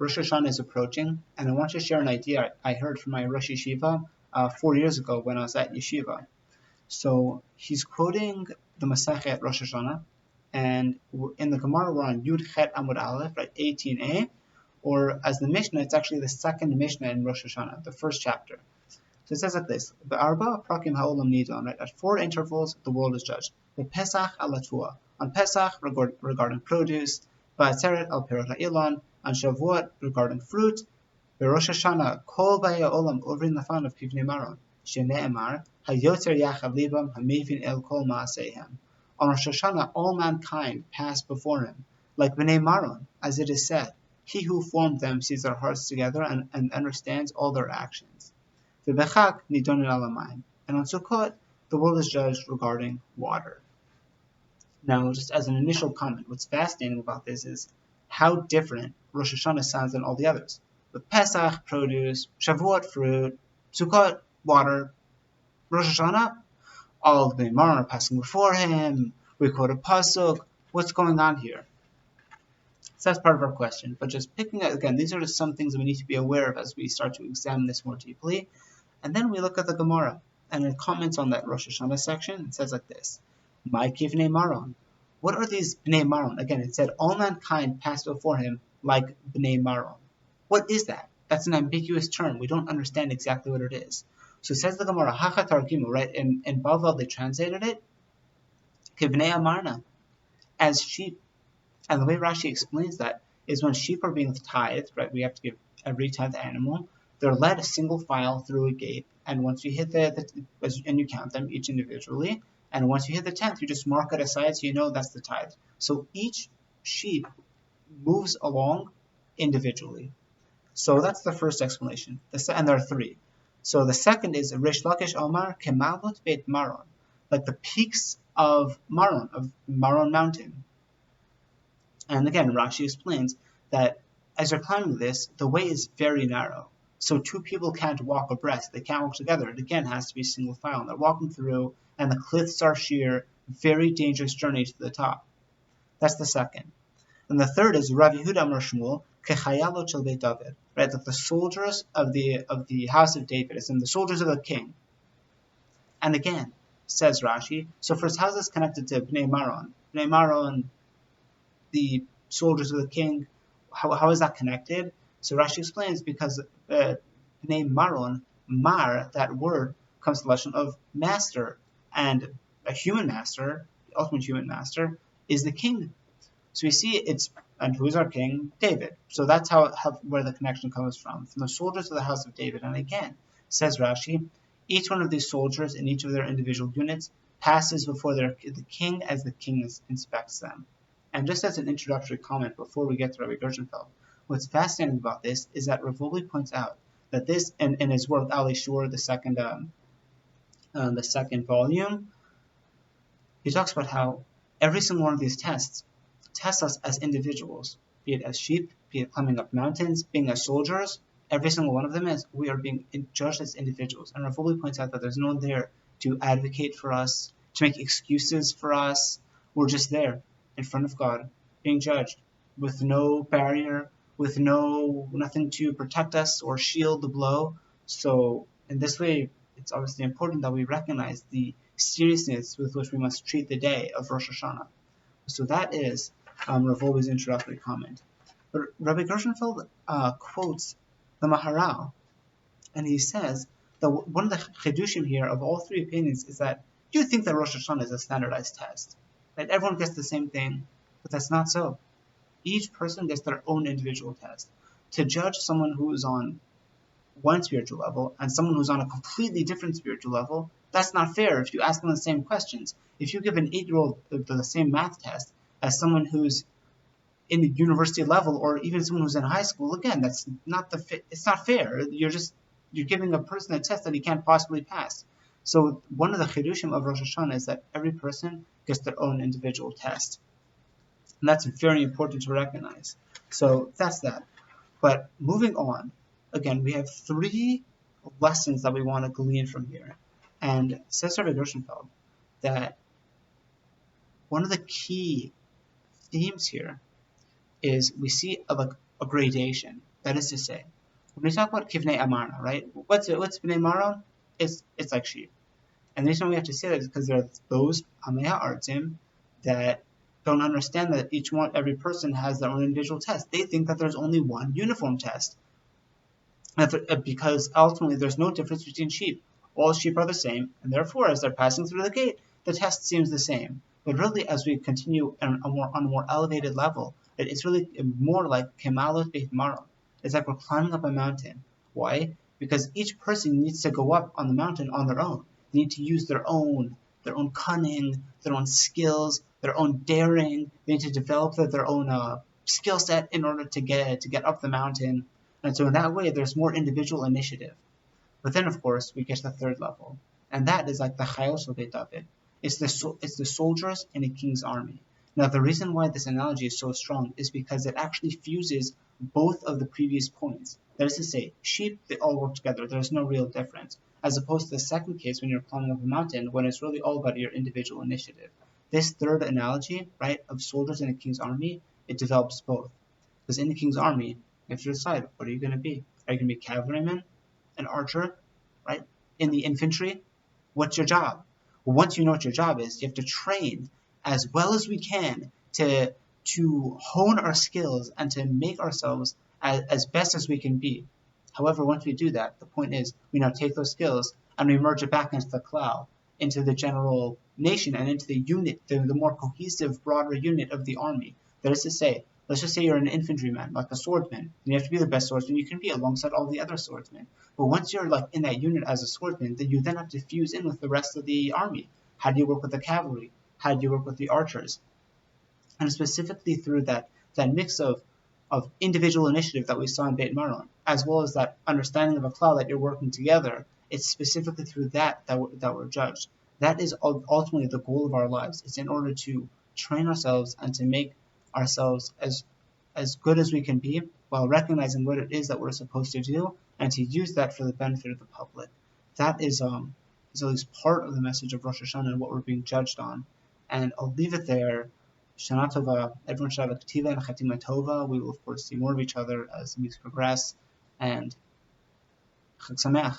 Rosh Hashana is approaching, and I want to share an idea I heard from my Rosh Yeshiva 4 years ago when I was at Yeshiva. So he's quoting the Masechet Rosh Hashana, and in the Gemara we're on Yud Chet Amud Aleph, right, 18a, or as the Mishnah, it's actually the second Mishnah in Rosh Hashana, the first chapter. So it says like this: Be'arba prakim ha'olam nidon, right? At 4 intervals, the world is judged. Pesach al Latua, on Pesach regarding produce, Ba'atzeret al Perot ha'ilon, on Shavuot regarding fruit, Rosh Hashana kol ba'ya olam ovrin lafanav kivnei maron, shene'emar hayotzer yachav libam hamevin el kol ma'aseihem. On Rosh Hashana, all mankind pass before him, like b'nei maron, as it is said, he who formed them sees their hearts together and understands all their actions. V'bechak nidonin alamayim, and on Sukkot, the world is judged regarding water. Now, just as an initial comment, what's fascinating about this is how different Rosh Hashanah sounds than all the others. With Pesach, produce, Shavuot, fruit, Sukkot, water, Rosh Hashanah, all of the Maron are passing before him, we quote a pasuk. What's going on here? So that's part of our question. But just picking up, again, these are just some things that we need to be aware of as we start to examine this more deeply. And then we look at the Gemara, and it comments on that Rosh Hashanah section. It says like this: My kivnei maron. What are these bnei maron? Again, it said all mankind passed before him like bnei maron. What is that? That's an ambiguous term. We don't understand exactly what it is. So it says the Gemara, Hacha Targimu, right? In Bavel they translated it, kivnei amarna, as sheep. And the way Rashi explains that is when sheep are being tithed, right? We have to give every 10th animal. They're led a single file through a gate, and once you hit and you count them each individually, and once you hit the 10th, you just mark it aside so you know that's the tithe. So each sheep moves along individually. So that's the first explanation, and there are 3. So the second is Rish Lakish Omar Kemalot Beit Maron, like the peaks of Maron Mountain. And again, Rashi explains that as you're climbing this, the way is very narrow. So 2 people can't walk abreast. They can't walk together. It again has to be single file. And they're walking through, and the cliffs are sheer, very dangerous journey to the top. That's the second. And the third is Rav Yehuda Amar Shmuel Kechayalot Shel Beit David, right? That the soldiers of the house of David, as in the soldiers of the king. And again, says Rashi, so first, how is this connected to Bnei Maron? Bnei Maron, the soldiers of the king, how is that connected? So Rashi explains because Bnei Maron, Mar, that word comes to the lesson of master, and a human master, the ultimate human master, is the king. So we see and who is our king? David. So that's where the connection comes from the soldiers of the house of David. And again, says Rashi, each one of these soldiers in each of their individual units passes before the king as the king inspects them. And just as an introductory comment before we get to Rabbi Gershenfeld, what's fascinating about this is that Wolbe points out that this, in his work Alei Shur, the second volume, he talks about how every single one of these tests us as individuals, be it as sheep, be it climbing up mountains, being as soldiers. Every single one of them is we are being judged as individuals. And Wolbe points out that there's no one there to advocate for us, to make excuses for us. We're just there in front of God, being judged with no barrier, with nothing to protect us or shield the blow. So in this way, it's obviously important that we recognize the seriousness with which we must treat the day of Rosh Hashana. So that is Rav Wolbe's introductory comment. But Rabbi Gershenfeld quotes the Maharal, and he says that one of the chidushim here of all 3 opinions is that you think that Rosh Hashana is a standardized test, that everyone gets the same thing, but that's not so. Each person gets their own individual test. To judge someone who is on one spiritual level and someone who's on a completely different spiritual level, that's not fair if you ask them the same questions. If you give an 8-year-old the same math test as someone who's in the university level or even someone who's in high school, again, it's not fair. You're giving a person a test that he can't possibly pass. So one of the chidushim of Rosh Hashanah is that every person gets their own individual test. And that's very important to recognize. So that's that. But moving on, again, we have 3 lessons that we want to glean from here. And says Rabbi Gershenfeld that one of the key themes here is we see a gradation. That is to say, when we talk about kivnei amarna, right? What's bnei maron? It's like sheep. And the reason we have to say that is because there are those Alei Artim that don't understand that every person has their own individual test. They think that there's only one uniform test, because ultimately there's no difference between sheep. All sheep are the same, and therefore, as they're passing through the gate, the test seems the same. But really, as we continue on a more elevated level, it's really more like Kemalot Beit Maron. It's like we're climbing up a mountain. Why? Because each person needs to go up on the mountain on their own. They need to use their own cunning, their own skills, their own daring. They need to develop their own skill set in order to get up the mountain. And so in that way, there's more individual initiative. But then, of course, we get to the third level, and that is like the Chayos of Beit David. It's the soldiers in a king's army. Now, the reason why this analogy is so strong is because it actually fuses both of the previous points. That is to say, sheep, they all work together. There's no real difference. As opposed to the second case when you're climbing up a mountain, when it's really all about your individual initiative. This third analogy, right, of soldiers in a king's army, it develops both. Because in the king's army, you have to decide, what are you going to be? Are you going to be a cavalryman, an archer, right? In the infantry, what's your job? Well, once you know what your job is, you have to train as well as we can to hone our skills and to make ourselves as best as we can be. However, once we do that, the point is we now take those skills and we merge it back into the cloud, into the general nation, and into the unit, the more cohesive, broader unit of the army. That is to say, let's just say you're an infantryman, like a swordsman, and you have to be the best swordsman you can be alongside all the other swordsmen. But once you're like in that unit as a swordsman, then you then have to fuse in with the rest of the army. How do you work with the cavalry? How do you work with the archers? And specifically through that mix of individual initiative that we saw in Beit Maron, as well as that understanding of a cloud that you're working together, it's specifically through that we're judged. That is ultimately the goal of our lives. It's in order to train ourselves and to make ourselves as good as we can be, while recognizing what it is that we're supposed to do, and to use that for the benefit of the public. That is at least part of the message of Rosh Hashana and what we're being judged on. And I'll leave it there. Shana Tova. Everyone should have a Ketiva and a Chatima Tova. We will, of course, see more of each other as the weeks progress. And Chag Sameach.